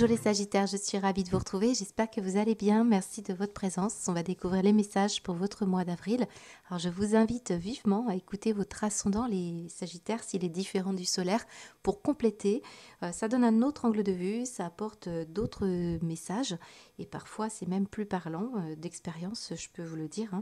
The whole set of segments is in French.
Bonjour les Sagittaires, je suis ravie de vous retrouver, j'espère que vous allez bien, merci de votre présence. On va découvrir les messages pour votre mois d'avril. Alors je vous invite vivement à écouter votre ascendant, les Sagittaires, s'il est différent du solaire, pour compléter. Ça donne un autre angle de vue, ça apporte d'autres messages et parfois c'est même plus parlant, d'expérience, je peux vous le dire.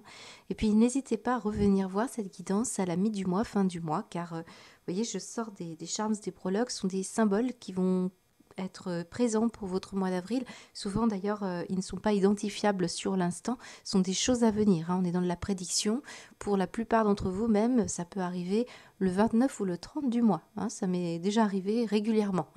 Et puis n'hésitez pas à revenir voir cette guidance à la mi du mois, fin du mois, car vous voyez, je sors des charmes, des prologues, sont des symboles qui vont être présents pour votre mois d'avril. Souvent d'ailleurs, ils ne sont pas identifiables sur l'instant, ce sont des choses à venir. On est dans de la prédiction. Pour la plupart d'entre vous même, ça peut arriver le 29 ou le 30 du mois. Ça m'est déjà arrivé régulièrement.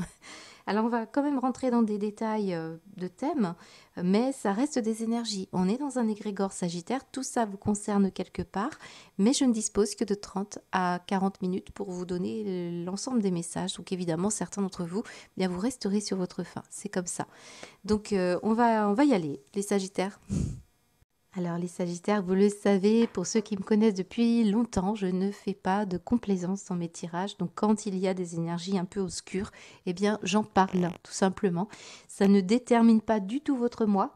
Alors on va quand même rentrer dans des détails de thèmes, mais ça reste des énergies. On est dans un égrégore sagittaire, tout ça vous concerne quelque part, mais je ne dispose que de 30 à 40 minutes pour vous donner l'ensemble des messages. Donc évidemment, certains d'entre vous, bien vous resterez sur votre faim, c'est comme ça. Donc on va y aller, les sagittaires. Alors les Sagittaires, vous le savez, pour ceux qui me connaissent depuis longtemps, je ne fais pas de complaisance dans mes tirages. Donc quand il y a des énergies un peu obscures, eh bien j'en parle tout simplement. Ça ne détermine pas du tout votre mois,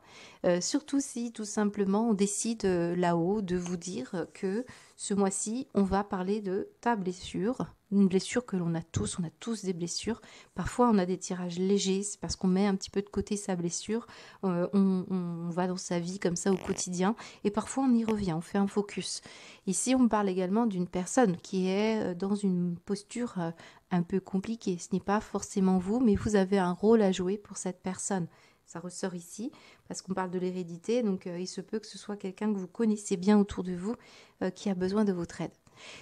surtout si tout simplement on décide là-haut de vous dire que ce mois-ci, on va parler de ta blessure. Une blessure que l'on a tous des blessures. Parfois on a des tirages légers, c'est parce qu'on met un petit peu de côté sa blessure. On va dans sa vie comme ça au quotidien et parfois on y revient, on fait un focus. Ici on parle également d'une personne qui est dans une posture un peu compliquée. Ce n'est pas forcément vous, mais vous avez un rôle à jouer pour cette personne. Ça ressort ici parce qu'on parle de l'hérédité, donc il se peut que ce soit quelqu'un que vous connaissez bien autour de vous qui a besoin de votre aide.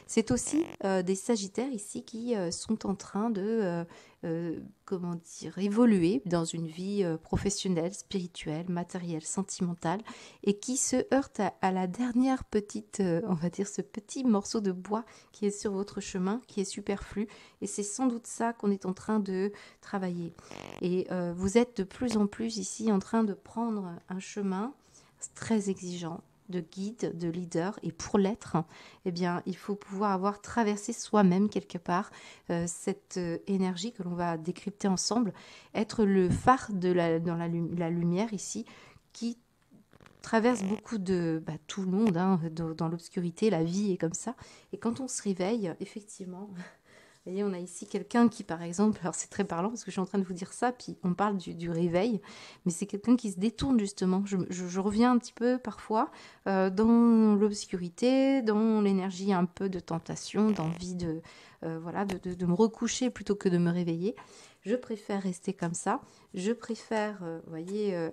C'est aussi des Sagittaires ici qui sont en train de comment dire, évoluer dans une vie professionnelle, spirituelle, matérielle, sentimentale et qui se heurtent à la dernière petite, on va dire ce petit morceau de bois qui est sur votre chemin, qui est superflu et c'est sans doute ça qu'on est en train de travailler. Et vous êtes de plus en plus ici en train de prendre un chemin très exigeant, de guide, de leader, et pour l'être, eh bien, il faut pouvoir avoir traversé soi-même quelque part cette énergie que l'on va décrypter ensemble, être le phare dans la lumière ici, qui traverse beaucoup de tout le monde, dans l'obscurité, la vie est comme ça, et quand on se réveille, effectivement... Vous voyez, on a ici quelqu'un qui, par exemple, alors c'est très parlant parce que je suis en train de vous dire ça, puis on parle du réveil, mais c'est quelqu'un qui se détourne justement. Je reviens un petit peu parfois dans l'obscurité, dans l'énergie un peu de tentation, d'envie de me recoucher plutôt que de me réveiller. Je préfère rester comme ça. Je préfère,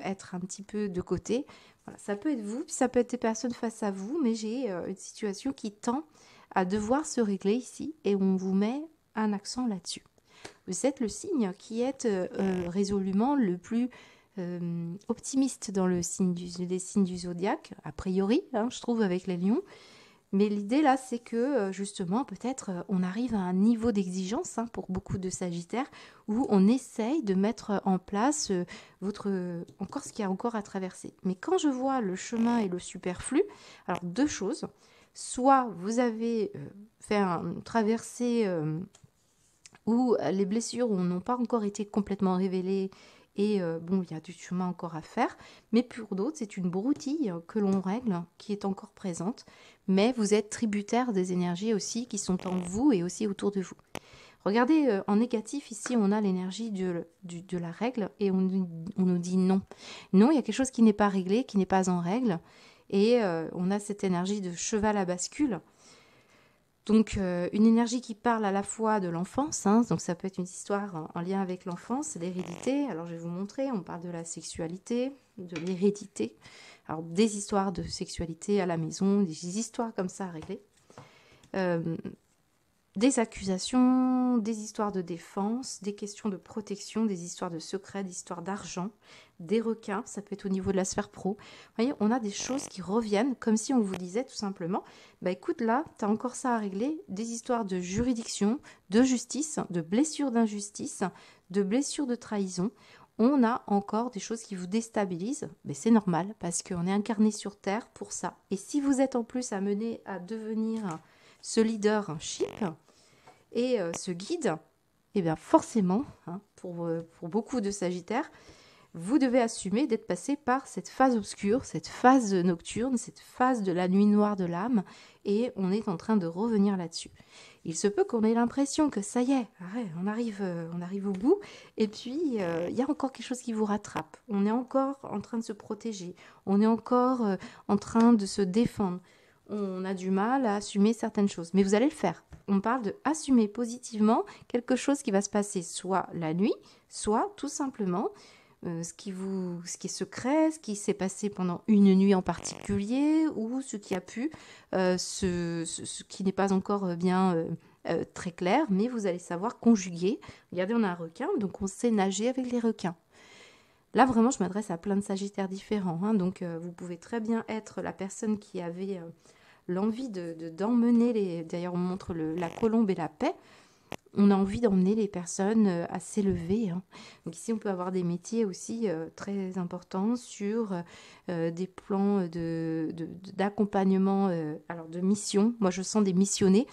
être un petit peu de côté. Voilà, ça peut être vous, puis ça peut être des personnes face à vous, mais j'ai une situation qui tend à devoir se régler ici et on vous met un accent là-dessus. Vous êtes le signe qui est résolument le plus optimiste dans les signes du zodiaque, a priori, je trouve, avec les lions. Mais l'idée là, c'est que justement, peut-être, on arrive à un niveau d'exigence pour beaucoup de Sagittaires où on essaye de mettre en place encore ce qu'il y a encore à traverser. Mais quand je vois le chemin et le superflu, alors deux choses. Soit vous avez fait une traversée où les blessures n'ont pas encore été complètement révélées et il y a du chemin encore à faire. Mais pour d'autres, c'est une broutille que l'on règle, qui est encore présente. Mais vous êtes tributaire des énergies aussi qui sont en vous et aussi autour de vous. Regardez, en négatif, ici, on a l'énergie de la règle et on nous dit non. Non, il y a quelque chose qui n'est pas réglé, qui n'est pas en règle. Et on a cette énergie de cheval à bascule. Donc, une énergie qui parle à la fois de l'enfance, donc ça peut être une histoire en lien avec l'enfance, l'hérédité. Alors, je vais vous montrer, on parle de la sexualité, de l'hérédité. Alors, des histoires de sexualité à la maison, des histoires comme ça à régler. Des accusations, des histoires de défense, des questions de protection, des histoires de secrets, des histoires d'argent, des requins, ça peut être au niveau de la sphère pro. Vous voyez, on a des choses qui reviennent comme si on vous disait tout simplement, écoute là, tu as encore ça à régler, des histoires de juridiction, de justice, de blessures d'injustice, de blessures de trahison. On a encore des choses qui vous déstabilisent, mais c'est normal parce qu'on est incarné sur Terre pour ça. Et si vous êtes en plus amené à devenir ce leadership et ce guide, eh bien forcément, pour beaucoup de Sagittaires, vous devez assumer d'être passé par cette phase obscure, cette phase nocturne, cette phase de la nuit noire de l'âme, et on est en train de revenir là-dessus. Il se peut qu'on ait l'impression que ça y est, on arrive au bout, et puis il y a encore quelque chose qui vous rattrape. On est encore en train de se protéger, on est encore en train de se défendre. On a du mal à assumer certaines choses, mais vous allez le faire. On parle de assumer positivement quelque chose qui va se passer soit la nuit, soit tout simplement ce qui est secret, ce qui s'est passé pendant une nuit en particulier, ou ce qui a pu, ce qui n'est pas encore bien très clair, mais vous allez savoir conjuguer. Regardez, on a un requin, donc on sait nager avec les requins. Là, vraiment, je m'adresse à plein de sagittaires différents, hein, donc vous pouvez très bien être la personne qui avait l'envie d'emmener les... D'ailleurs, on montre la colombe et la paix. On a envie d'emmener les personnes à s'élever, hein. Donc ici, on peut avoir des métiers aussi très importants sur des plans d'accompagnement, alors de mission. Moi, je sens des missionnés.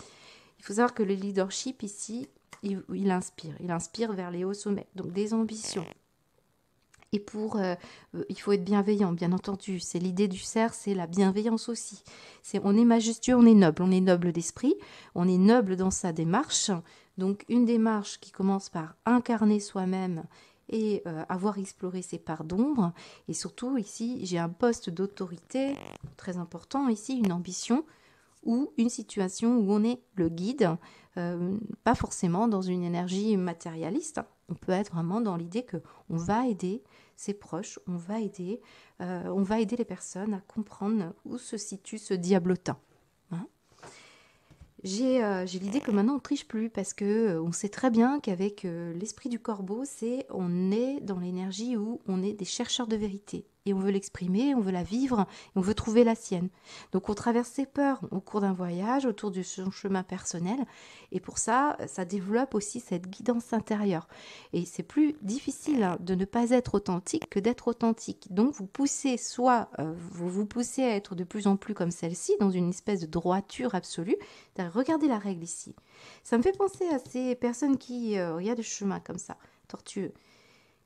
Il faut savoir que le leadership ici, il inspire vers les hauts sommets, donc des ambitions. Et il faut être bienveillant, bien entendu. C'est l'idée du cerf, c'est la bienveillance aussi. On est majestueux, on est noble d'esprit, on est noble dans sa démarche. Donc une démarche qui commence par incarner soi-même et avoir exploré ses parts d'ombre. Et surtout ici, j'ai un poste d'autorité très important ici, une ambition ou une situation où on est le guide, pas forcément dans une énergie matérialiste. On peut être vraiment dans l'idée que on va aider ses proches, on va aider les personnes à comprendre où se situe ce diablotin. Hein. J'ai l'idée que maintenant on ne triche plus parce que on sait très bien qu'avec l'esprit du corbeau, on est dans l'énergie où on est des chercheurs de vérité. Et on veut l'exprimer, on veut la vivre, et on veut trouver la sienne. Donc on traverse ses peurs au cours d'un voyage, autour de son chemin personnel. Et pour ça, ça développe aussi cette guidance intérieure. Et c'est plus difficile de ne pas être authentique que d'être authentique. Donc vous poussez vous vous poussez à être de plus en plus comme celle-ci, dans une espèce de droiture absolue. Regardez la règle ici. Ça me fait penser à ces personnes qui regardent le chemin comme ça, tortueux.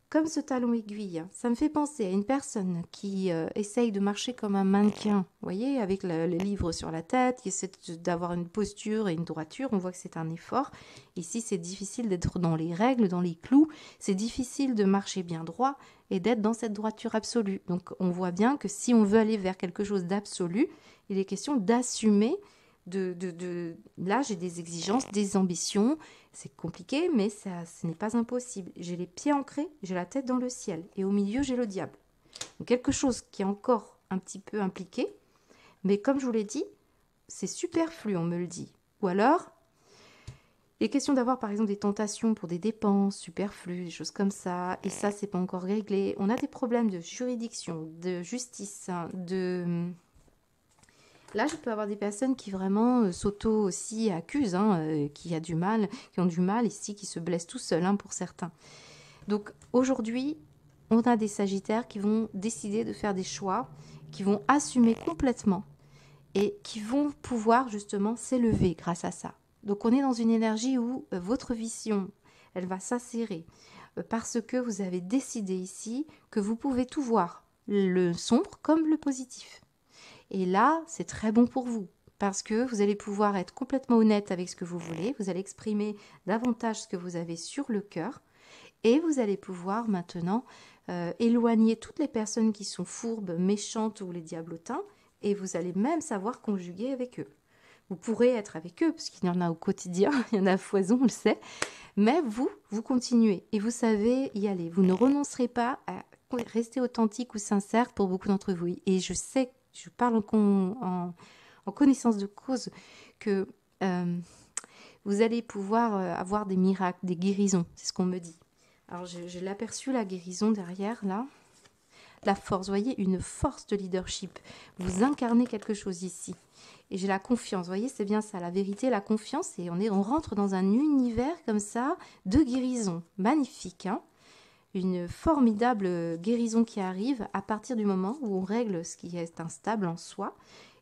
Comme ce talon aiguille, ça me fait penser à une personne qui essaye de marcher comme un mannequin, vous voyez, avec le livre sur la tête, qui essaie d'avoir une posture et une droiture, on voit que c'est un effort. Ici, c'est difficile d'être dans les règles, dans les clous, c'est difficile de marcher bien droit et d'être dans cette droiture absolue. Donc, on voit bien que si on veut aller vers quelque chose d'absolu, il est question d'assumer là, j'ai des exigences, des ambitions. C'est compliqué, mais ce n'est pas impossible. J'ai les pieds ancrés, j'ai la tête dans le ciel. Et au milieu, j'ai le diable. Donc, quelque chose qui est encore un petit peu impliqué. Mais comme je vous l'ai dit, c'est superflu, on me le dit. Ou alors, il est question d'avoir par exemple des tentations pour des dépenses superflues, des choses comme ça. Et ça, c'est pas encore réglé. On a des problèmes de juridiction, de justice, Là, je peux avoir des personnes qui vraiment s'auto aussi accusent, qui ont du mal ici, qui se blessent tout seuls pour certains. Donc aujourd'hui, on a des sagittaires qui vont décider de faire des choix, qui vont assumer complètement et qui vont pouvoir justement s'élever grâce à ça. Donc on est dans une énergie où votre vision, elle va s'acérer parce que vous avez décidé ici que vous pouvez tout voir, le sombre comme le positif. Et là, c'est très bon pour vous parce que vous allez pouvoir être complètement honnête avec ce que vous voulez, vous allez exprimer davantage ce que vous avez sur le cœur et vous allez pouvoir maintenant éloigner toutes les personnes qui sont fourbes, méchantes ou les diablotins et vous allez même savoir conjuguer avec eux. Vous pourrez être avec eux parce qu'il y en a au quotidien, il y en a à foison, on le sait, mais vous continuez et vous savez y aller. Vous ne renoncerez pas à rester authentique ou sincère pour beaucoup d'entre vous. Et je sais, je parle en connaissance de cause, que vous allez pouvoir avoir des miracles, des guérisons, c'est ce qu'on me dit. Alors je l'ai aperçu, la guérison derrière, là. La force, vous voyez, une force de leadership. Vous incarnez quelque chose ici. Et j'ai la confiance, vous voyez, c'est bien ça, la vérité, la confiance. Et on rentre dans un univers comme ça de guérison. Magnifique, hein ? Une formidable guérison qui arrive à partir du moment où on règle ce qui est instable en soi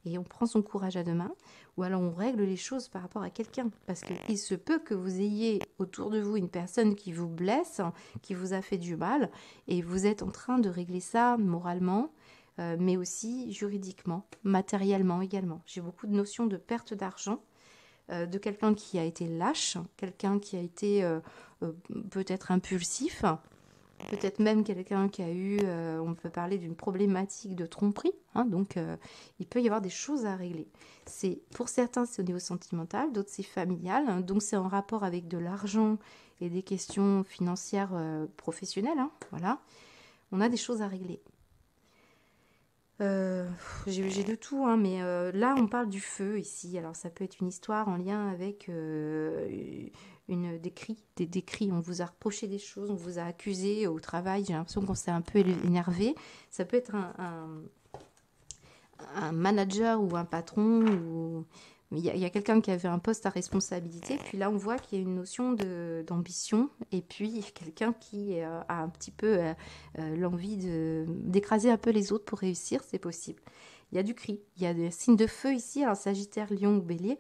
et on prend son courage à deux mains, ou alors on règle les choses par rapport à quelqu'un. Parce qu'il se peut que vous ayez autour de vous une personne qui vous blesse, qui vous a fait du mal, et vous êtes en train de régler ça moralement, mais aussi juridiquement, matériellement également. J'ai beaucoup de notions de perte d'argent, de quelqu'un qui a été lâche, quelqu'un qui a été peut-être impulsif, peut-être même quelqu'un qui a eu, on peut parler d'une problématique de tromperie, hein, donc il peut y avoir des choses à régler. Pour certains, c'est au niveau sentimental, d'autres c'est familial, hein, donc c'est en rapport avec de l'argent et des questions financières professionnelles, hein, voilà. On a des choses à régler. J'ai de tout, hein, mais là on parle du feu ici. Alors ça peut être une histoire en lien avec des cris. On vous a reproché des choses, on vous a accusé au travail. J'ai l'impression qu'on s'est un peu énervé. Ça peut être un manager ou un patron ou il y a quelqu'un qui avait un poste à responsabilité, puis là on voit qu'il y a une notion d'ambition, et puis quelqu'un qui a un petit peu l'envie d'écraser un peu les autres pour réussir, c'est possible. Il y a du cri, il y a des signes de feu ici, alors Sagittaire, Lion ou Bélier,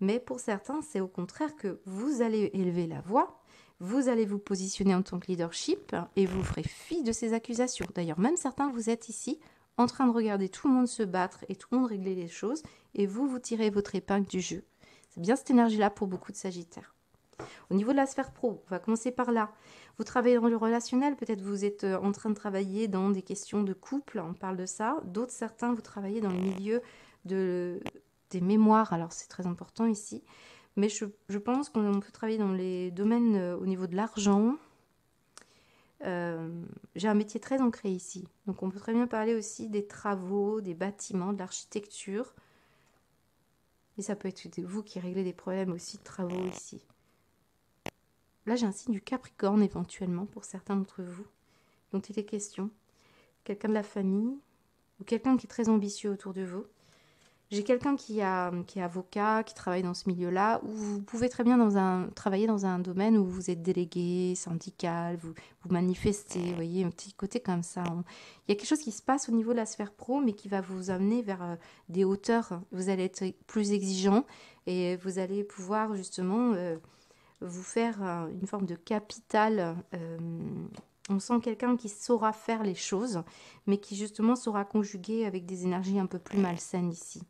mais pour certains c'est au contraire que vous allez élever la voix, vous allez vous positionner en tant que leadership et vous ferez fi de ces accusations. D'ailleurs, même certains, vous êtes ici en train de regarder tout le monde se battre et tout le monde régler les choses, et vous tirez votre épingle du jeu. C'est bien cette énergie-là pour beaucoup de Sagittaires. Au niveau de la sphère pro, on va commencer par là. Vous travaillez dans le relationnel, peut-être vous êtes en train de travailler dans des questions de couple, on parle de ça. D'autres, certains, vous travaillez dans le milieu des mémoires, alors c'est très important ici. Mais je pense qu'on peut travailler dans les domaines au niveau de l'argent. J'ai un métier très ancré ici. Donc on peut très bien parler aussi des travaux, des bâtiments, de l'architecture. Et ça peut être vous qui réglez des problèmes aussi de travaux ici. Là, j'ai un signe du Capricorne éventuellement pour certains d'entre vous. Donc il est question. Quelqu'un de la famille ou quelqu'un qui est très ambitieux autour de vous. J'ai quelqu'un qui est avocat, qui travaille dans ce milieu-là, où vous pouvez très bien travailler dans un domaine où vous êtes délégué, syndical, vous manifestez, vous voyez, un petit côté comme ça. Il y a quelque chose qui se passe au niveau de la sphère pro, mais qui va vous amener vers des hauteurs. Vous allez être plus exigeant et vous allez pouvoir justement vous faire une forme de capital. On sent quelqu'un qui saura faire les choses, mais qui justement saura conjuguer avec des énergies un peu plus malsaines ici.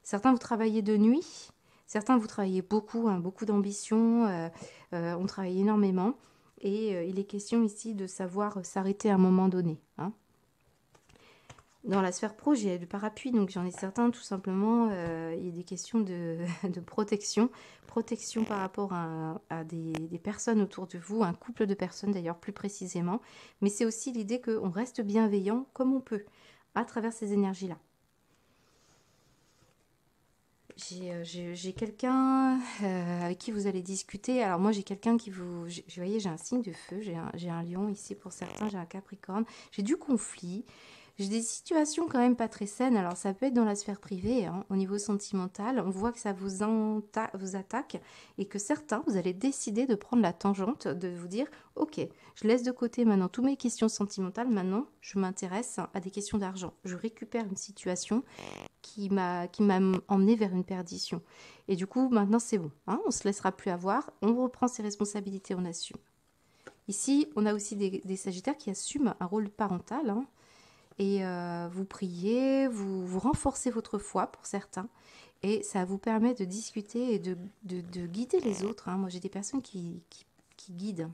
Certains, vous travaillez de nuit. Certains, vous travaillez beaucoup, hein, beaucoup d'ambition. On travaille énormément. Et il est question ici de savoir s'arrêter à un moment donné. Hein. Dans la sphère pro, j'ai du parapluie, donc j'en ai certains, tout simplement, il y a des questions de protection. Protection par rapport à des personnes autour de vous, un couple de personnes d'ailleurs plus précisément. Mais c'est aussi l'idée qu'on reste bienveillant comme on peut à travers ces énergies-là. J'ai quelqu'un avec qui vous allez discuter. Alors moi j'ai quelqu'un qui vous... Vous voyez, j'ai un signe de feu, j'ai un lion ici pour certains, j'ai un capricorne. J'ai du conflit, j'ai des situations quand même pas très saines. Alors ça peut être dans la sphère privée, hein, au niveau sentimental. On voit que ça vous attaque et que certains, vous allez décider de prendre la tangente, de vous dire, ok, je laisse de côté maintenant toutes mes questions sentimentales. Maintenant, je m'intéresse à des questions d'argent. Je récupère une situation qui m'a emmené vers une perdition. Et du coup, maintenant, c'est bon. Hein, on ne se laissera plus avoir. On reprend ses responsabilités, on assume. Ici, on a aussi des Sagittaires qui assument un rôle parental. Hein, et vous priez, vous renforcez votre foi pour certains. Et ça vous permet de discuter et de guider les autres. Hein. Moi, j'ai des personnes qui guident.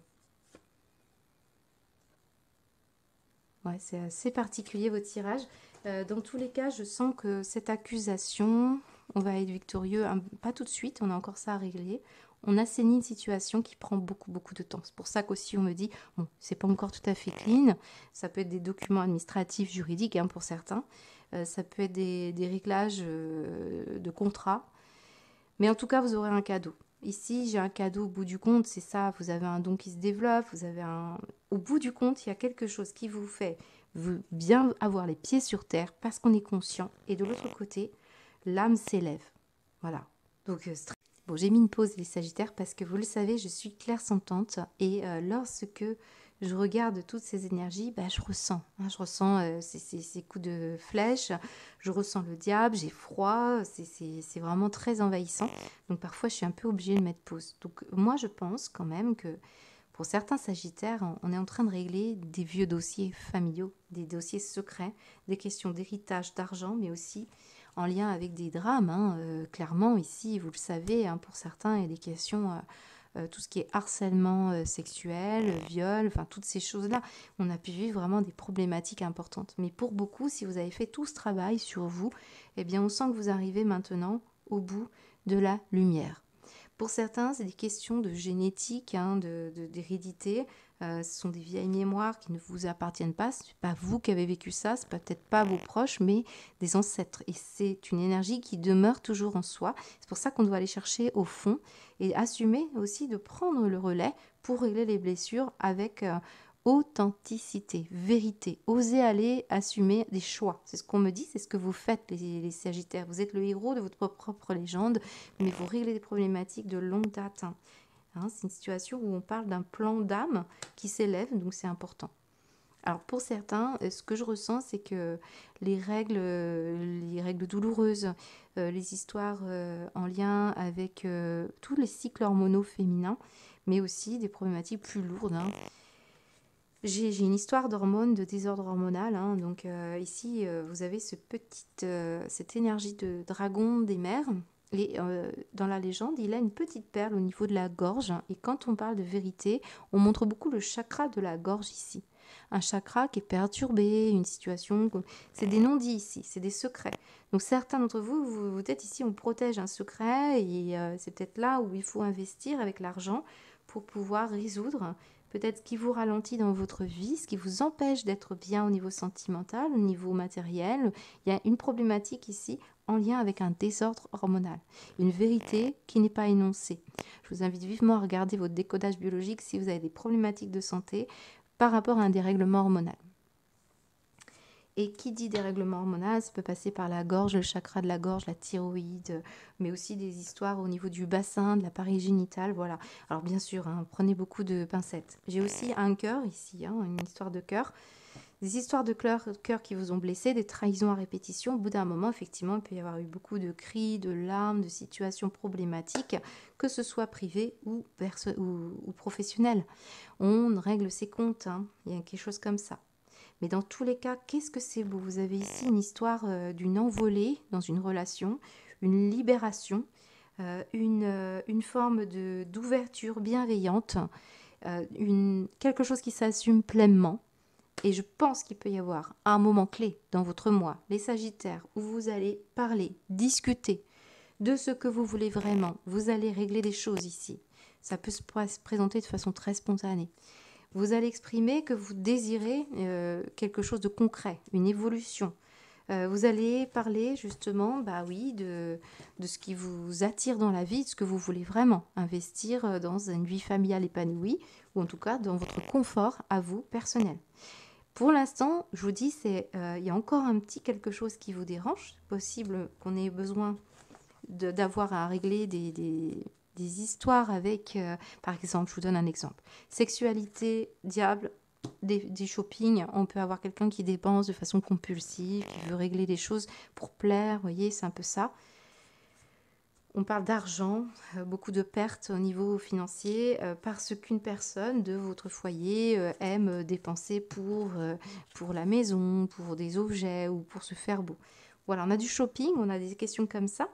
Ouais, c'est assez particulier votre tirage. Dans tous les cas, je sens que cette accusation, on va être victorieux, hein, pas tout de suite, on a encore ça à régler. On assainit une situation qui prend beaucoup, beaucoup de temps. C'est pour ça qu'aussi on me dit, bon, c'est pas encore tout à fait clean. Ça peut être des documents administratifs, juridiques, hein, pour certains. Ça peut être des réglages de contrat. Mais en tout cas, vous aurez un cadeau. Ici, j'ai un cadeau au bout du compte, c'est ça, vous avez un don qui se développe, vous avez un... Au bout du compte, il y a quelque chose qui vous fait bien avoir les pieds sur terre parce qu'on est conscient. Et de l'autre côté, l'âme s'élève. Voilà. Donc, bon, j'ai mis une pause les Sagittaires parce que vous le savez, je suis clairsentante et lorsque je regarde toutes ces énergies, bah, je ressens, hein, je ressens ces coups de flèche, je ressens le diable, j'ai froid, c'est vraiment très envahissant. Donc parfois, je suis un peu obligée de mettre pause. Donc moi, je pense quand même que pour certains sagittaires, on est en train de régler des vieux dossiers familiaux, des dossiers secrets, des questions d'héritage, d'argent, mais aussi en lien avec des drames, hein. Clairement, ici, vous le savez, hein, pour certains, il y a des questions, tout ce qui est harcèlement sexuel, viol, enfin toutes ces choses-là. On a pu vivre vraiment des problématiques importantes. Mais pour beaucoup, si vous avez fait tout ce travail sur vous, eh bien, on sent que vous arrivez maintenant au bout de la lumière. Pour certains, c'est des questions de génétique, hein, d'hérédité. Ce sont des vieilles mémoires qui ne vous appartiennent pas. Ce n'est pas vous qui avez vécu ça, ce n'est peut-être pas vos proches, mais des ancêtres. Et c'est une énergie qui demeure toujours en soi. C'est pour ça qu'on doit aller chercher au fond et assumer aussi de prendre le relais pour régler les blessures avec authenticité, vérité. Osez aller assumer des choix. C'est ce qu'on me dit, c'est ce que vous faites, les Sagittaires. Vous êtes le héros de votre propre légende, mais vous réglez des problématiques de longue date. Hein, c'est une situation où on parle d'un plan d'âme qui s'élève, donc c'est important. Alors pour certains, ce que je ressens, c'est que les règles douloureuses, les histoires en lien avec tous les cycles hormonaux féminins, mais aussi des problématiques plus lourdes, hein. J'ai une histoire d'hormones, de désordre hormonal, hein. Donc ici, vous avez cette énergie de dragon des mers. Et dans la légende, il a une petite perle au niveau de la gorge. Et quand on parle de vérité, on montre beaucoup le chakra de la gorge ici. Un chakra qui est perturbé, une situation... C'est des non-dits ici, c'est des secrets. Donc certains d'entre vous, vous êtes ici, on protège un secret. Et c'est peut-être là où il faut investir avec l'argent pour pouvoir résoudre peut-être ce qui vous ralentit dans votre vie, ce qui vous empêche d'être bien au niveau sentimental, au niveau matériel. Il y a une problématique ici en lien avec un désordre hormonal, une vérité qui n'est pas énoncée. Je vous invite vivement à regarder votre décodage biologique si vous avez des problématiques de santé par rapport à un dérèglement hormonal. Et qui dit dérèglement hormonal, ça peut passer par la gorge, le chakra de la gorge, la thyroïde, mais aussi des histoires au niveau du bassin, de l'appareil génital, voilà. Alors bien sûr, hein, prenez beaucoup de pincettes. J'ai aussi un cœur ici, hein, une histoire de cœur. Des histoires de cœur qui vous ont blessé, des trahisons à répétition. Au bout d'un moment, effectivement, il peut y avoir eu beaucoup de cris, de larmes, de situations problématiques, que ce soit privé ou professionnel. On règle ses comptes, hein. Il y a quelque chose comme ça. Mais dans tous les cas, qu'est-ce que c'est beau? Vous avez ici une histoire d'une envolée dans une relation, une libération, une forme d'ouverture bienveillante, quelque chose qui s'assume pleinement. Et je pense qu'il peut y avoir un moment clé dans votre mois, les Sagittaires, où vous allez parler, discuter de ce que vous voulez vraiment. Vous allez régler des choses ici. Ça peut se présenter de façon très spontanée. Vous allez exprimer que vous désirez quelque chose de concret, une évolution. Vous allez parler justement, bah oui, de ce qui vous attire dans la vie, de ce que vous voulez vraiment investir dans une vie familiale épanouie, ou en tout cas dans votre confort à vous personnel. Pour l'instant, je vous dis, il y a encore un petit quelque chose qui vous dérange. C'est possible qu'on ait besoin d'avoir à régler des histoires avec, par exemple, je vous donne un exemple, sexualité, diable, des shopping, on peut avoir quelqu'un qui dépense de façon compulsive, qui veut régler des choses pour plaire, vous voyez, c'est un peu ça. On parle d'argent, beaucoup de pertes au niveau financier, parce qu'une personne de votre foyer aime dépenser pour la maison, pour des objets ou pour se faire beau. Voilà, on a du shopping, on a des questions comme ça.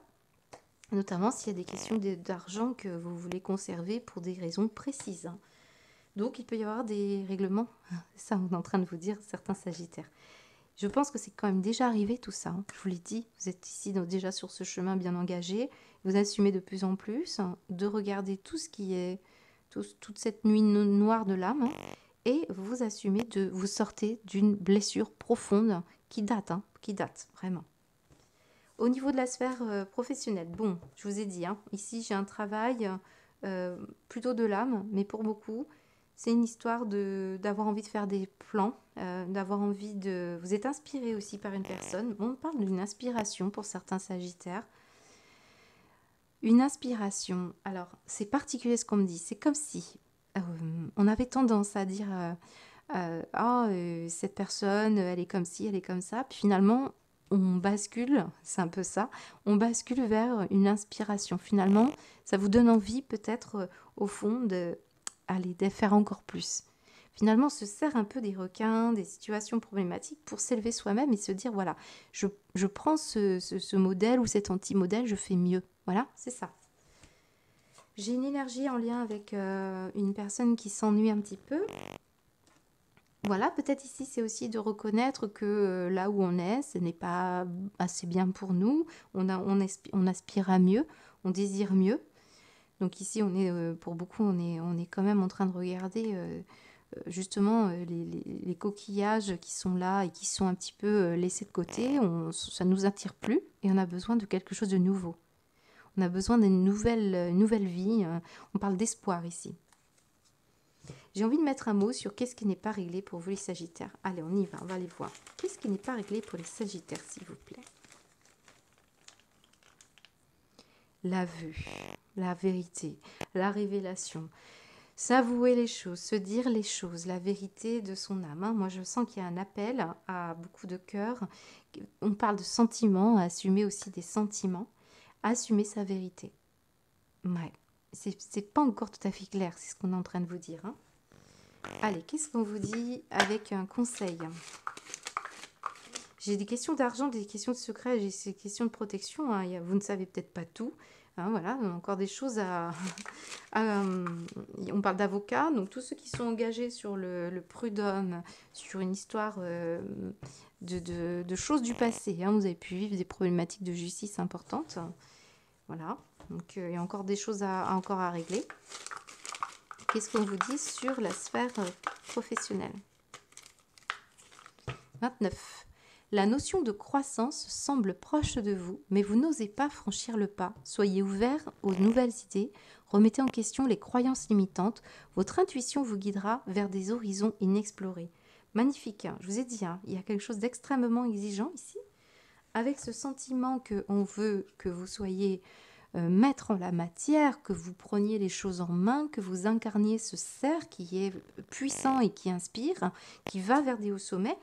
Notamment s'il y a des questions d'argent que vous voulez conserver pour des raisons précises, hein. Donc il peut y avoir des règlements, ça on est en train de vous dire, certains sagittaires. Je pense que c'est quand même déjà arrivé tout ça, hein. Je vous l'ai dit, vous êtes ici donc déjà sur ce chemin bien engagé, vous assumez de plus en plus, hein, de regarder tout ce qui est, toute cette nuit noire de l'âme, hein, et vous assumez vous sortez d'une blessure profonde qui date, hein, qui date vraiment. Au niveau de la sphère professionnelle, bon, je vous ai dit, hein, ici j'ai un travail plutôt de l'âme, mais pour beaucoup, c'est une histoire d'avoir envie de faire des plans, d'avoir envie de... Vous êtes inspiré aussi par une personne. On parle d'une inspiration pour certains sagittaires. Une inspiration, alors c'est particulier ce qu'on me dit, c'est comme si on avait tendance à dire ah, cette personne, elle est comme ci, elle est comme ça. Puis finalement, on bascule, c'est un peu ça, on bascule vers une inspiration. Finalement, ça vous donne envie peut-être au fond de faire encore plus. Finalement, on se sert un peu des requins, des situations problématiques pour s'élever soi-même et se dire, voilà, je prends ce modèle ou cet anti-modèle, je fais mieux. Voilà, c'est ça. J'ai une énergie en lien avec une personne qui s'ennuie un petit peu. Voilà, peut-être ici, c'est aussi de reconnaître que là où on est, ce n'est pas assez bien pour nous. On aspire à mieux, on désire mieux. Donc ici, pour beaucoup, on est quand même en train de regarder justement les coquillages qui sont là et qui sont un petit peu laissés de côté. Ça ne nous attire plus et on a besoin de quelque chose de nouveau. On a besoin d'une nouvelle vie. On parle d'espoir ici. J'ai envie de mettre un mot sur qu'est-ce qui n'est pas réglé pour vous les Sagittaires. Allez, on y va, on va aller voir. Qu'est-ce qui n'est pas réglé pour les Sagittaires, s'il vous plaît? La vue, la vérité, la révélation. S'avouer les choses, se dire les choses, la vérité de son âme. Hein. Moi, je sens qu'il y a un appel à beaucoup de cœurs. On parle de sentiments, assumer aussi des sentiments, assumer sa vérité. Ouais, c'est pas encore tout à fait clair, c'est ce qu'on est en train de vous dire. Hein. Allez, qu'est-ce qu'on vous dit avec un conseil? J'ai des questions d'argent, des questions de secret, j'ai des questions de protection. Hein. Vous ne savez peut-être pas tout. Hein, voilà, on a encore des choses on parle d'avocats, donc tous ceux qui sont engagés sur le prud'homme, sur une histoire de choses du passé. Hein. Vous avez pu vivre des problématiques de justice importantes. Voilà, donc il y a encore des choses encore à régler. Qu'est-ce qu'on vous dit sur la sphère professionnelle? 29. La notion de croissance semble proche de vous, mais vous n'osez pas franchir le pas. Soyez ouvert aux nouvelles idées, remettez en question les croyances limitantes. Votre intuition vous guidera vers des horizons inexplorés. Magnifique, hein. Je vous ai dit, hein, il y a quelque chose d'extrêmement exigeant ici. Avec ce sentiment qu'on veut que vous soyez maître en la matière, que vous preniez les choses en main, que vous incarniez ce cerf qui est puissant et qui inspire, qui va vers des hauts sommets.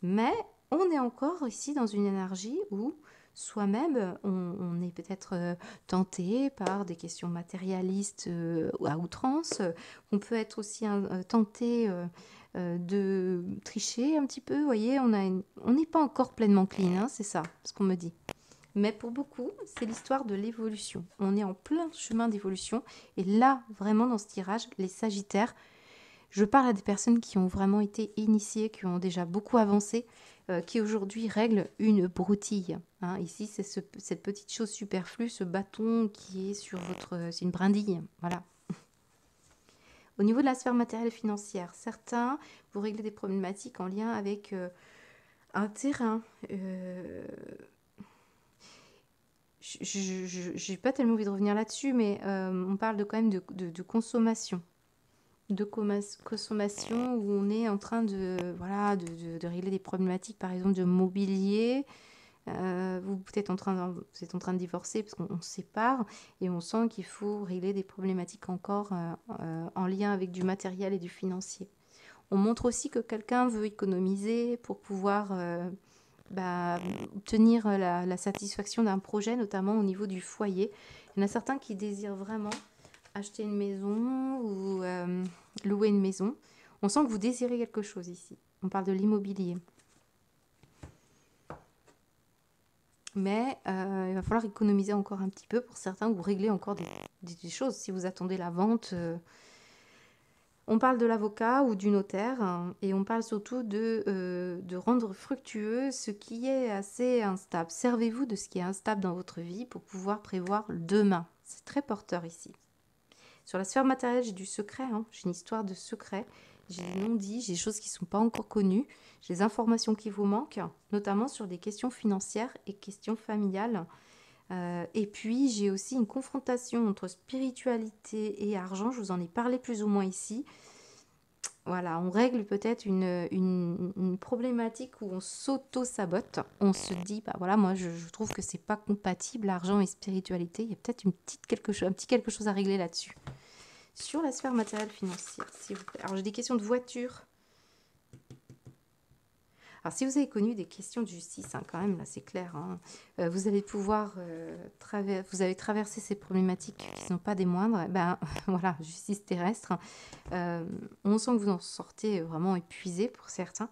Mais on est encore ici dans une énergie où soi-même, on est peut-être tenté par des questions matérialistes à outrance. On peut être aussi tenté de tricher un petit peu. Vous voyez, on n'est pas encore pleinement clean, hein, c'est ça ce qu'on me dit. Mais pour beaucoup, c'est l'histoire de l'évolution. On est en plein chemin d'évolution. Et là, vraiment, dans ce tirage, les Sagittaires, je parle à des personnes qui ont vraiment été initiées, qui ont déjà beaucoup avancé, qui aujourd'hui règlent une broutille. Hein. Ici, c'est cette petite chose superflue, ce bâton qui est sur votre... c'est une brindille, voilà. Au niveau de la sphère matérielle et financière, certains, vous réglez des problématiques en lien avec un terrain. Je n'ai pas tellement envie de revenir là-dessus, mais on parle quand même de consommation. De consommation où on est en train de régler des problématiques, par exemple de mobilier. Vous êtes en train de divorcer parce qu'on se sépare et on sent qu'il faut régler des problématiques encore en lien avec du matériel et du financier. On montre aussi que quelqu'un veut économiser pour pouvoir obtenir la satisfaction d'un projet, notamment au niveau du foyer. Il y en a certains qui désirent vraiment acheter une maison ou louer une maison. On sent que vous désirez quelque chose ici. On parle de l'immobilier. Mais il va falloir économiser encore un petit peu pour certains ou régler encore des choses. Si vous attendez la vente, on parle de l'avocat ou du notaire hein, et on parle surtout de rendre fructueux ce qui est assez instable. Servez-vous de ce qui est instable dans votre vie pour pouvoir prévoir le demain. C'est très porteur ici. Sur la sphère matérielle, j'ai du secret, hein. J'ai une histoire de secret, j'ai des non-dits, j'ai des choses qui ne sont pas encore connues, j'ai des informations qui vous manquent, notamment sur des questions financières et questions familiales. Et puis, j'ai aussi une confrontation entre spiritualité et argent, je vous en ai parlé plus ou moins ici. Voilà, on règle peut-être une problématique où on s'auto-sabote. On se dit, bah voilà, moi je trouve que c'est pas compatible, argent et spiritualité. Il y a peut-être un petit quelque chose à régler là-dessus. sur la sphère matérielle financière, s'il vous plaît. Alors, j'ai des questions de voiture. Alors, si vous avez connu des questions de justice, hein, quand même, là, c'est clair, hein, vous allez pouvoir vous avez traversé ces problématiques qui ne sont pas des moindres. Ben, voilà, justice terrestre. On sent que vous en sortez vraiment épuisé pour certains.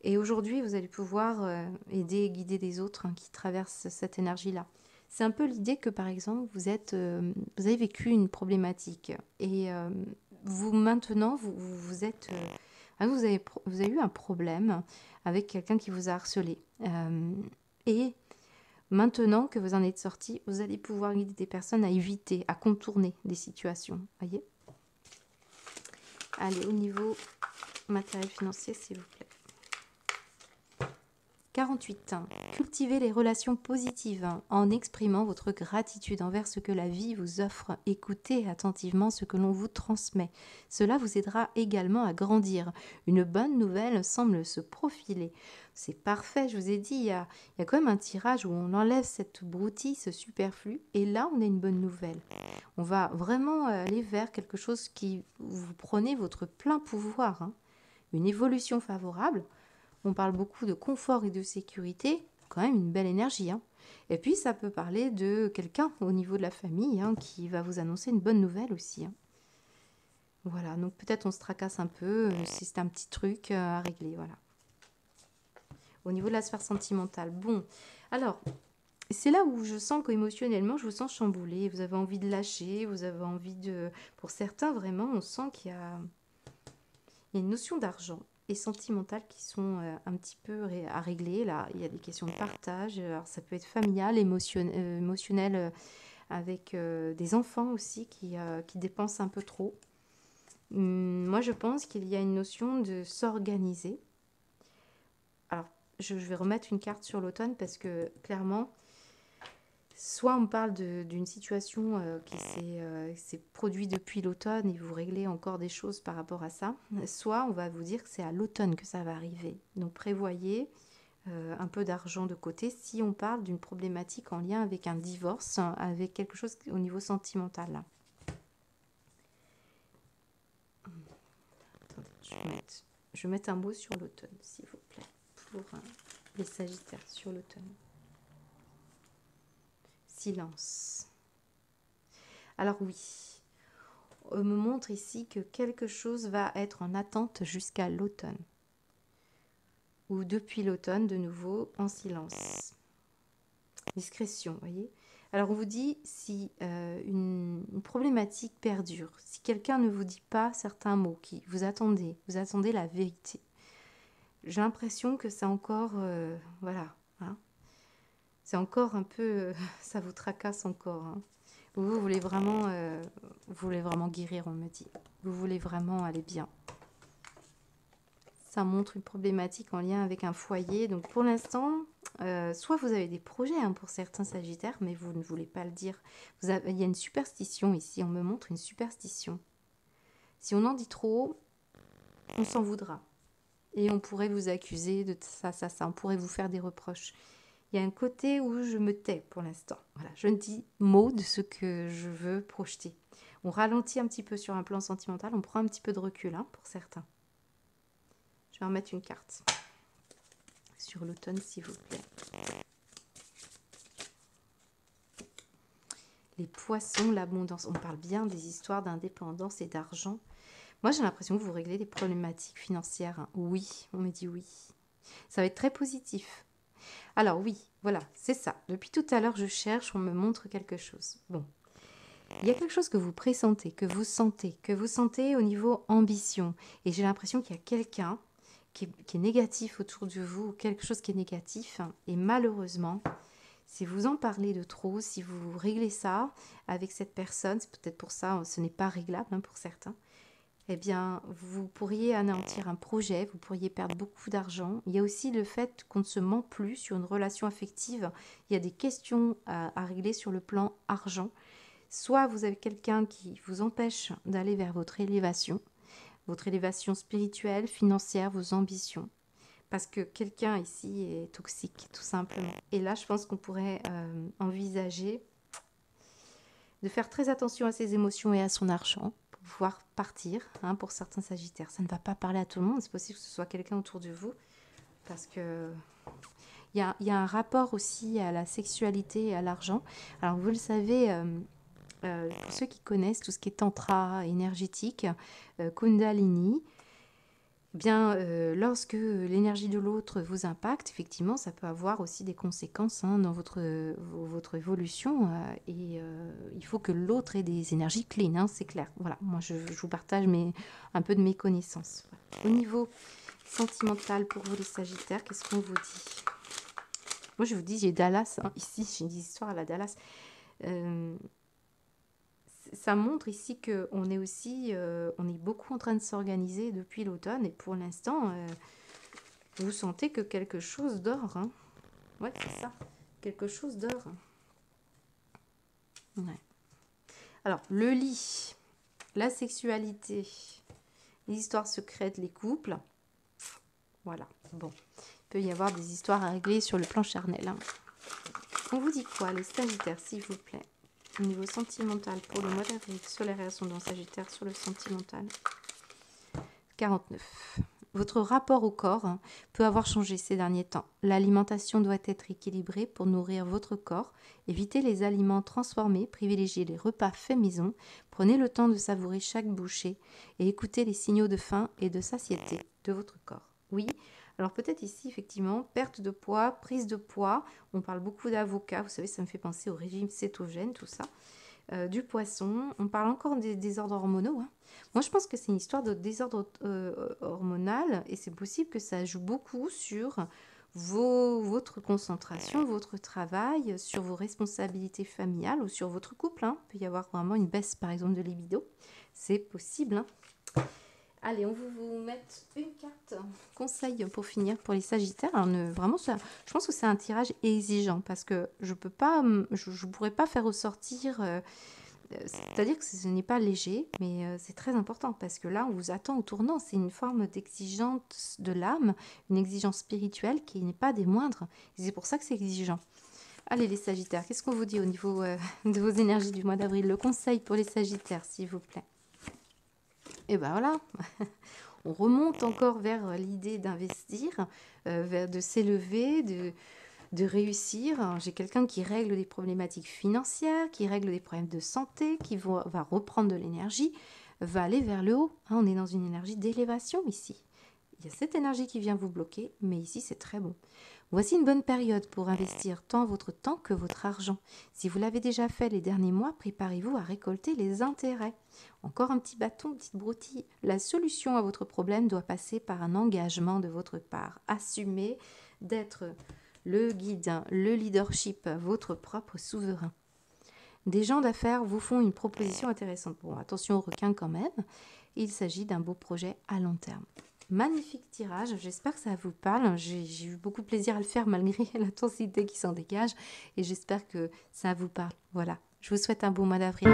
Et aujourd'hui, vous allez pouvoir aider et guider des autres hein, qui traversent cette énergie-là. C'est un peu l'idée que, par exemple, vous avez vécu une problématique et vous, maintenant, vous êtes... vous avez eu un problème avec quelqu'un qui vous a harcelé. Et maintenant que vous en êtes sorti, vous allez pouvoir guider des personnes à éviter, à contourner des situations. Voyez? Allez, au niveau matériel financier, s'il vous plaît. 48. Cultivez les relations positives en exprimant votre gratitude envers ce que la vie vous offre. Écoutez attentivement ce que l'on vous transmet. Cela vous aidera également à grandir. Une bonne nouvelle semble se profiler. C'est parfait, je vous ai dit, il y a quand même un tirage où on enlève cette broutille, ce superflu, et là on a une bonne nouvelle. On va vraiment aller vers quelque chose qui vous prenez votre plein pouvoir, hein. Une évolution favorable. On parle beaucoup de confort et de sécurité, quand même une belle énergie, hein. Et puis ça peut parler de quelqu'un au niveau de la famille hein, qui va vous annoncer une bonne nouvelle aussi, hein. Voilà, donc peut-être on se tracasse un peu si c'est un petit truc à régler, voilà. Au niveau de la sphère sentimentale, bon, alors c'est là où je sens qu'émotionnellement je vous sens chamboulé, vous avez envie de lâcher, vous avez envie de... Pour certains vraiment on sent qu'il y a une notion d'argent et sentimentale qui sont un petit peu à régler. Là, il y a des questions de partage. Alors, ça peut être familial, émotionnel avec des enfants aussi qui dépensent un peu trop. Moi, je pense qu'il y a une notion de s'organiser. Alors, je vais remettre une carte sur l'automne parce que clairement, soit on parle d'une situation qui s'est produite depuis l'automne et vous réglez encore des choses par rapport à ça, soit on va vous dire que c'est à l'automne que ça va arriver. Donc prévoyez un peu d'argent de côté si on parle d'une problématique en lien avec un divorce, avec quelque chose au niveau sentimental. Là. Attendez, je vais mettre un mot sur l'automne, s'il vous plaît, pour les Sagittaires sur l'automne. Silence. Alors oui, on me montre ici que quelque chose va être en attente jusqu'à l'automne. Ou depuis l'automne, de nouveau, en silence. Discrétion, voyez. Alors on vous dit si une problématique perdure, si quelqu'un ne vous dit pas certains mots, qui vous attendez la vérité. J'ai l'impression que c'est encore, voilà, hein, c'est encore un peu, ça vous tracasse encore, hein. Vous voulez vraiment guérir, on me dit. Vous voulez vraiment aller bien. Ça montre une problématique en lien avec un foyer. Donc pour l'instant, soit vous avez des projets hein, pour certains Sagittaires, mais vous ne voulez pas le dire. Il y a une superstition ici, on me montre une superstition. Si on en dit trop, on s'en voudra. Et on pourrait vous accuser de ça. On pourrait vous faire des reproches. Il y a un côté où je me tais pour l'instant. Voilà, je ne dis mot de ce que je veux projeter. On ralentit un petit peu sur un plan sentimental, on prend un petit peu de recul hein, pour certains. Je vais remettre une carte sur l'automne, s'il vous plaît. Les poissons, l'abondance. On parle bien des histoires d'indépendance et d'argent. Moi, j'ai l'impression que vous réglez des problématiques financières, hein. Oui, on me dit oui. Ça va être très positif. Alors oui, voilà, c'est ça. Depuis tout à l'heure, je cherche, on me montre quelque chose. Bon, il y a quelque chose que vous pressentez, que vous sentez au niveau ambition. Et j'ai l'impression qu'il y a quelqu'un qui est négatif autour de vous, quelque chose qui est négatif. Et malheureusement, si vous en parlez de trop, si vous réglez ça avec cette personne, c'est peut-être pour ça, ce n'est pas réglable hein, pour certains, eh bien, vous pourriez anéantir un projet, vous pourriez perdre beaucoup d'argent. Il y a aussi le fait qu'on ne se ment plus sur une relation affective. Il y a des questions à régler sur le plan argent. Soit vous avez quelqu'un qui vous empêche d'aller vers votre élévation spirituelle, financière, vos ambitions. Parce que quelqu'un ici est toxique, tout simplement. Et là, je pense qu'on pourrait envisager de faire très attention à ses émotions et à son argent, pour voir partir, hein, pour certains Sagittaires. Ça ne va pas parler à tout le monde, c'est possible que ce soit quelqu'un autour de vous, parce que il y a un rapport aussi à la sexualité et à l'argent. Alors vous le savez, pour ceux qui connaissent tout ce qui est tantra énergétique, Kundalini, bien, lorsque l'énergie de l'autre vous impacte, effectivement, ça peut avoir aussi des conséquences, hein, dans votre évolution. Et il faut que l'autre ait des énergies clean, hein, c'est clair. Voilà, moi je vous partage un peu de mes connaissances. Voilà. Au niveau sentimental pour vous les Sagittaires, qu'est-ce qu'on vous dit? Moi je vous dis, j'ai Dallas, hein, ici, j'ai des histoires à la Dallas. Euh, Ça montre ici qu'on est aussi, on est beaucoup en train de s'organiser depuis l'automne et pour l'instant, vous sentez que quelque chose dort, hein. Ouais, c'est ça, quelque chose dort. Ouais. Alors, le lit, la sexualité, les histoires secrètes, les couples, voilà, bon. Il peut y avoir des histoires à régler sur le plan charnel, hein. On vous dit quoi, les Sagittaires, s'il vous plaît? Au niveau sentimental, pour le mois d'avril, solaire et ascendant Sagittaire sur le sentimental. 49. Votre rapport au corps, hein, peut avoir changé ces derniers temps. L'alimentation doit être équilibrée pour nourrir votre corps. Évitez les aliments transformés, privilégiez les repas faits maison. Prenez le temps de savourer chaque bouchée et écoutez les signaux de faim et de satiété de votre corps. Oui, alors peut-être ici, effectivement, perte de poids, prise de poids. On parle beaucoup d'avocat, vous savez, ça me fait penser au régime cétogène, tout ça. Du poisson, on parle encore des désordres hormonaux, hein. Moi, je pense que c'est une histoire de désordre hormonal et c'est possible que ça joue beaucoup sur votre concentration, votre travail, sur vos responsabilités familiales ou sur votre couple, hein. Il peut y avoir vraiment une baisse, par exemple, de libido. C'est possible, hein. Allez, on va vous mettre une carte conseil pour finir pour les Sagittaires. Alors, vraiment, ça, je pense que c'est un tirage exigeant parce que je peux pas, je pourrais pas faire ressortir. C'est-à-dire que ce n'est pas léger, mais c'est très important parce que là, on vous attend au tournant. C'est une forme d'exigence de l'âme, une exigence spirituelle qui n'est pas des moindres. Et c'est pour ça que c'est exigeant. Allez, les Sagittaires, qu'est-ce qu'on vous dit au niveau de vos énergies du mois d'avril? Le conseil pour les Sagittaires, s'il vous plaît. Et ben voilà, on remonte encore vers l'idée d'investir, de s'élever, de réussir. J'ai quelqu'un qui règle des problématiques financières, qui règle des problèmes de santé, qui va reprendre de l'énergie, va aller vers le haut, hein. On est dans une énergie d'élévation ici. Il y a cette énergie qui vient vous bloquer, mais ici c'est très bon. Voici une bonne période pour investir tant votre temps que votre argent. Si vous l'avez déjà fait les derniers mois, préparez-vous à récolter les intérêts. Encore un petit bâton, une petite broutille. La solution à votre problème doit passer par un engagement de votre part. Assumez d'être le guide, le leadership, votre propre souverain. Des gens d'affaires vous font une proposition intéressante. Bon, attention aux requins quand même. Il s'agit d'un beau projet à long terme. Magnifique tirage, j'espère que ça vous parle. J'ai eu beaucoup de plaisir à le faire malgré l'intensité qui s'en dégage et j'espère que ça vous parle. Voilà, je vous souhaite un beau mois d'avril.